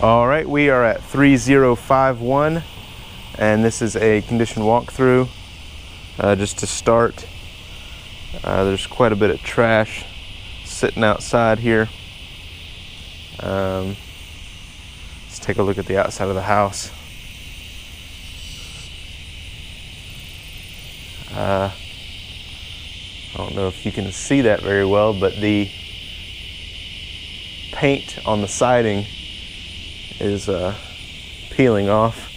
All right, we are at 3051, and this is a condition walkthrough. Just to start, there's quite a bit of trash sitting outside here. Let's take a look at the outside of the house. I don't know if you can see that very well, but the paint on the siding is peeling off.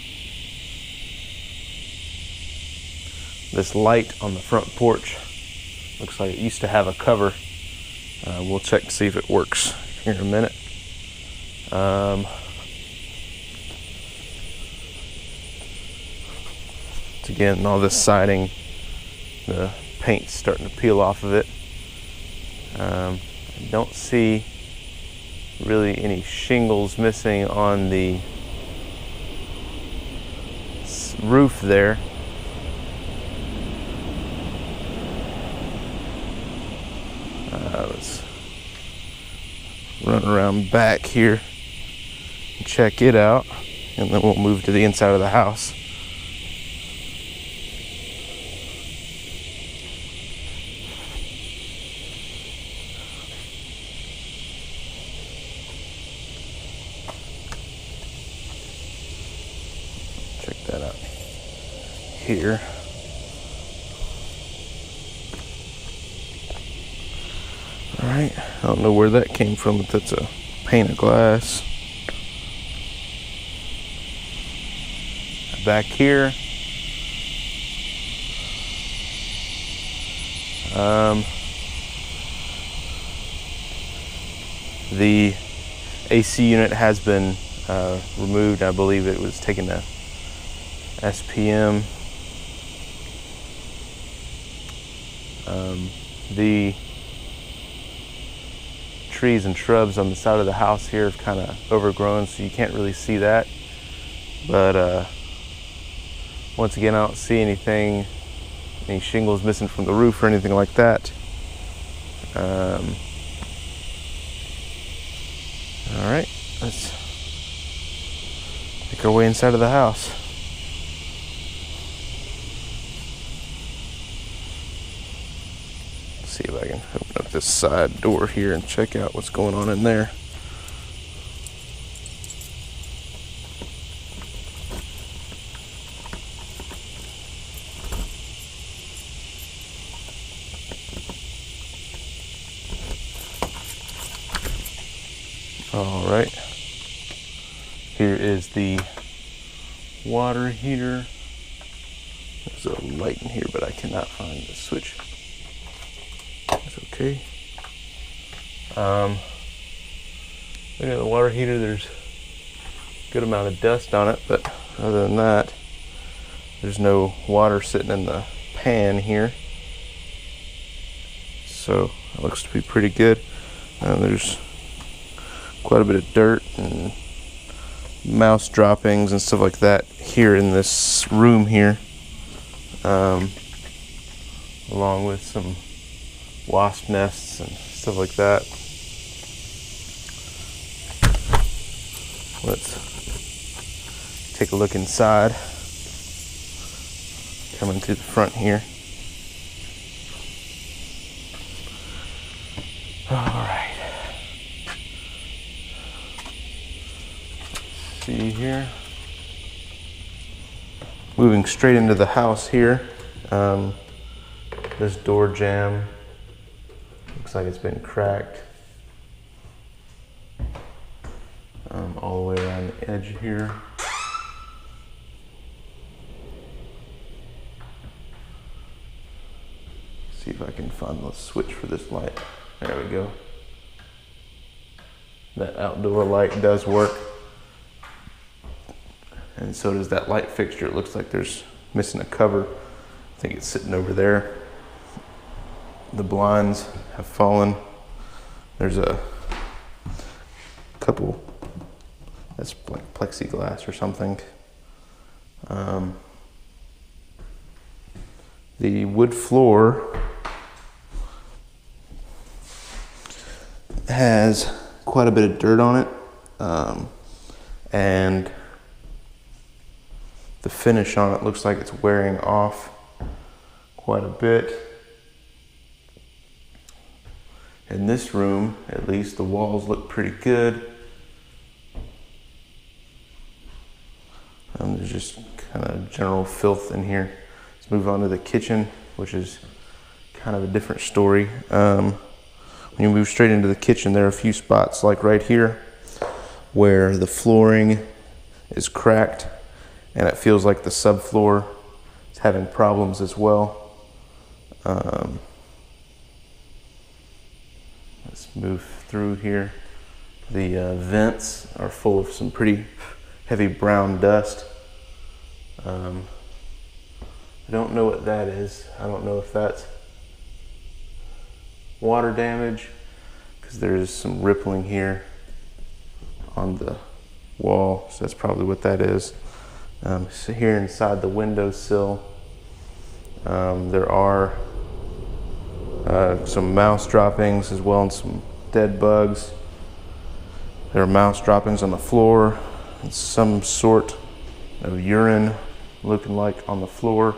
This light on the front porch looks like it used to have a cover. We'll check to see if it works here in a minute. Again, all this siding, the paint's starting to peel off of it. I don't see really any shingles missing on the roof there. Let's run around back here and check it out, and then we'll move to the inside of the house. Check that out here. All right, I don't know where that came from, but that's a pane of glass. Back here, the AC unit has been removed. I believe it was taken to SPM. The trees and shrubs on the side of the house here have kind of overgrown, so you can't really see that. But once again, I don't see any shingles missing from the roof or anything like that. All right, let's make our way inside of the house. See if I can open up this side door here and check out what's going on in there. All right, here is the water heater. There's a light in here, but I cannot find the switch. That's okay. Look at the water heater. There's a good amount of dust on it, but other than that, there's no water sitting in the pan here. So it looks to be pretty good. There's quite a bit of dirt and mouse droppings and stuff like that here in this room here, along with some wasp nests and stuff like that. Let's take a look inside. Coming to the front here. All right. Let's see here. Moving straight into the house here. This door jamb looks like it's been cracked all the way around the edge here. See if I can find the switch for this light. There we go. That outdoor light does work, and so does that light fixture. It looks like there's missing a cover. I think it's sitting over there. The blinds have fallen. There's a couple, that's like plexiglass or something. The wood floor has quite a bit of dirt on it. and the finish on it looks like it's wearing off quite a bit. In this room, at least, the walls look pretty good. There's just kind of general filth in here. Let's move on to the kitchen, which is kind of a different story. When you move straight into the kitchen, there are a few spots, like right here, where the flooring is cracked, and it feels like the subfloor is having problems as well. Let's move through here. The vents are full of some pretty heavy brown dust. I don't know what that is. I don't know if that's water damage, because there's some rippling here on the wall, so that's probably what that is. So here inside the windowsill, there are some mouse droppings as well, and some dead bugs. There are mouse droppings on the floor, and some sort of urine looking like on the floor.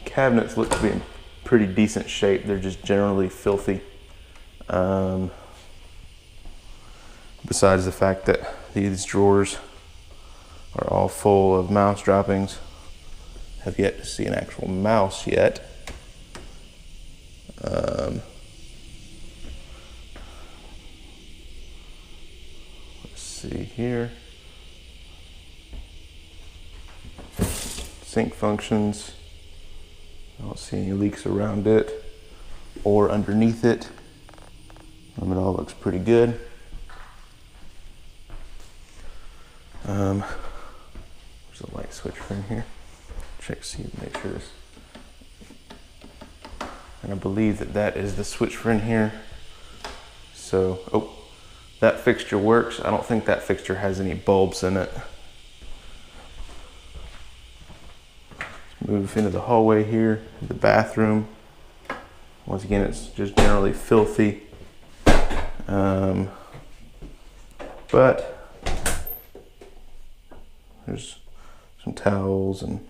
Cabinets look to be in pretty decent shape. They're just generally filthy. Besides the fact that these drawers are all full of mouse droppings. Have yet to see an actual mouse yet. Let's see here. Sink functions. I don't see any leaks around it or underneath it. It all looks pretty good. There's a light switch for in here. Check, see, make sure this. And I believe that that is the switch for in here. So, oh, that fixture works. I don't think that fixture has any bulbs in it. Let's move into the hallway here, the bathroom. Once again, it's just generally filthy. But there's some towels and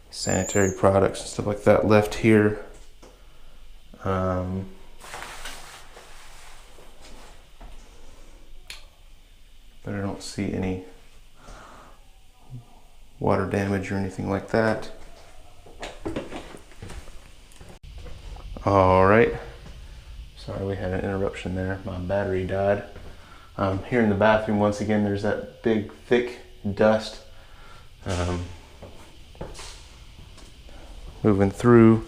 sanitary products and stuff like that left here. But I don't see any water damage or anything like that. All right. Sorry, we had an interruption there. My battery died. Here in the bathroom, once again, there's that big, thick dust. Moving through,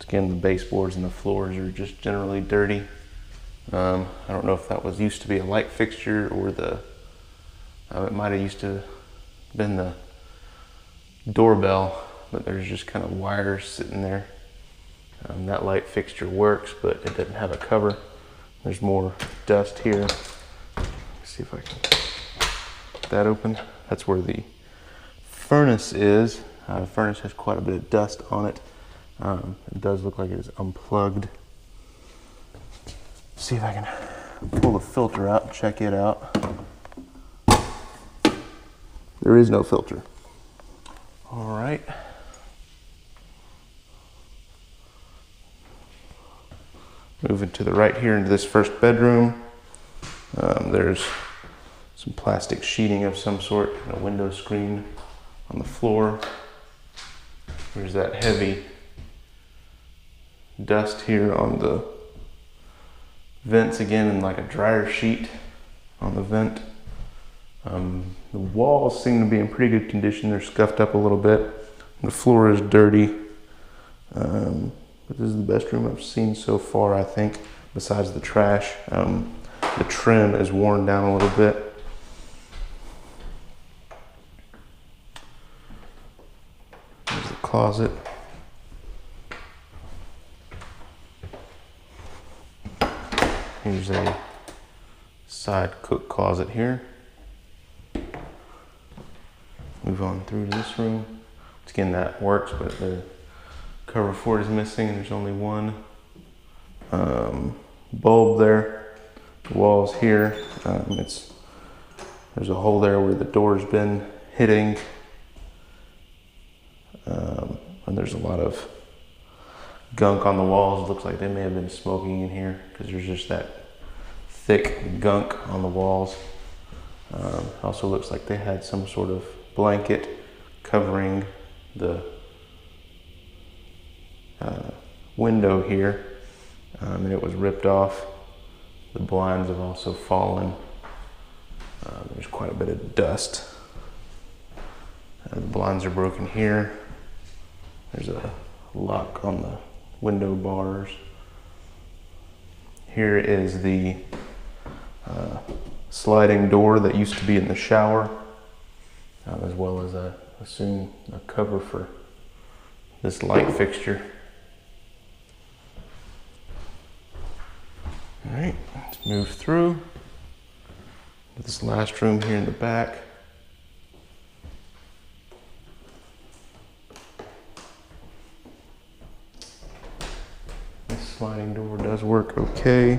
again, the baseboards and the floors are just generally dirty. I don't know if that was used to be a light fixture or it might have used to been the doorbell, but there's just kind of wires sitting there. That light fixture works, but it doesn't have a cover. There's more dust here. Let's see if I can get that open. That's where the furnace is. The furnace has quite a bit of dust on it. It does look like it is unplugged. See if I can pull the filter out and check it out. There is no filter. All right. Moving to the right here into this first bedroom. There's some plastic sheeting of some sort and a window screen on the floor. There's that heavy dust here on the vents again, and like a dryer sheet on the vent. The walls seem to be in pretty good condition. They're scuffed up a little bit. The floor is dirty. But this is the best room I've seen so far, I think, besides the trash. The trim is worn down a little bit. There's the closet. Here's a side cook closet here. Move on through to this room. Again, that works, but the cover for it is missing, and there's only one bulb there. The walls here. There's a hole there where the door's been hitting. And there's a lot of gunk on the walls. It looks like they may have been smoking in here because there's just that thick gunk on the walls. Also looks like they had some sort of blanket covering the window here, and it was ripped off. The blinds have also fallen. There's quite a bit of dust. The blinds are broken here. There's a lock on the window bars. Here is the sliding door that used to be in the shower, as well as I assume a cover for this light fixture. All right, let's move through this last room here in the back. This sliding door does work okay.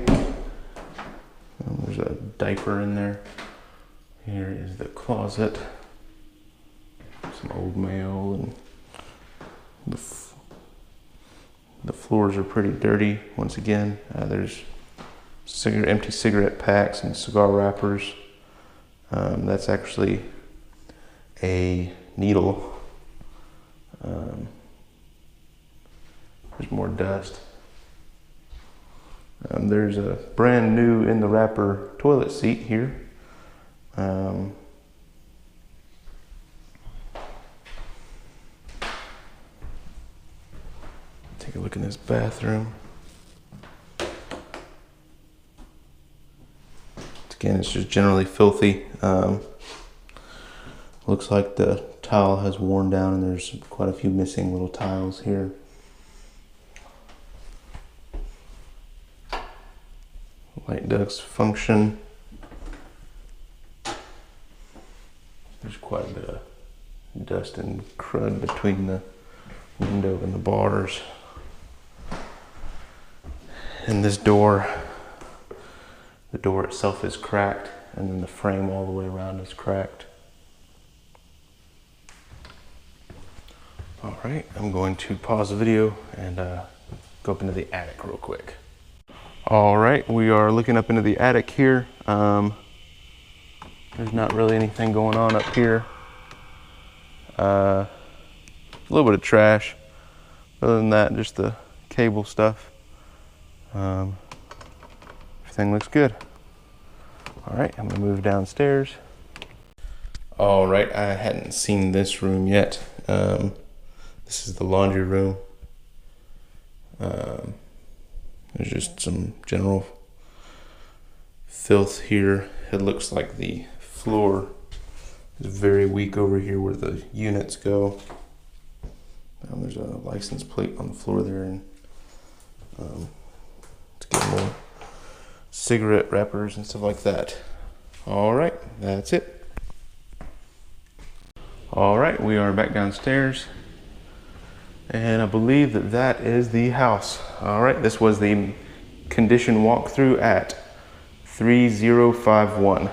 There's a diaper in there. Here is the closet. Some old mail, and the floors are pretty dirty once again. There's empty cigarette packs and cigar wrappers. That's actually a needle. There's more dust. There's a brand new in the wrapper toilet seat here. Take a look in this bathroom. Again, it's just generally filthy. Looks like the tile has worn down and there's quite a few missing little tiles here. Light ducts function. There's quite a bit of dust and crud between the window and the bars. And this door, the door itself is cracked, and then the frame all the way around is cracked. All right, I'm going to pause the video and go up into the attic real quick. All right, we are looking up into the attic here. There's not really anything going on up here. A little bit of trash. Other than that, just the cable stuff. Everything looks good. All right, I'm gonna move downstairs. All right, I hadn't seen this room yet. This is the laundry room. There's just some general filth here. It looks like the floor is very weak over here where the units go. There's a license plate on the floor there, and to get more cigarette wrappers and stuff like that. All right, that's it. All right, we are back downstairs. And I believe that that is the house. All right, this was the condition walkthrough at 3051.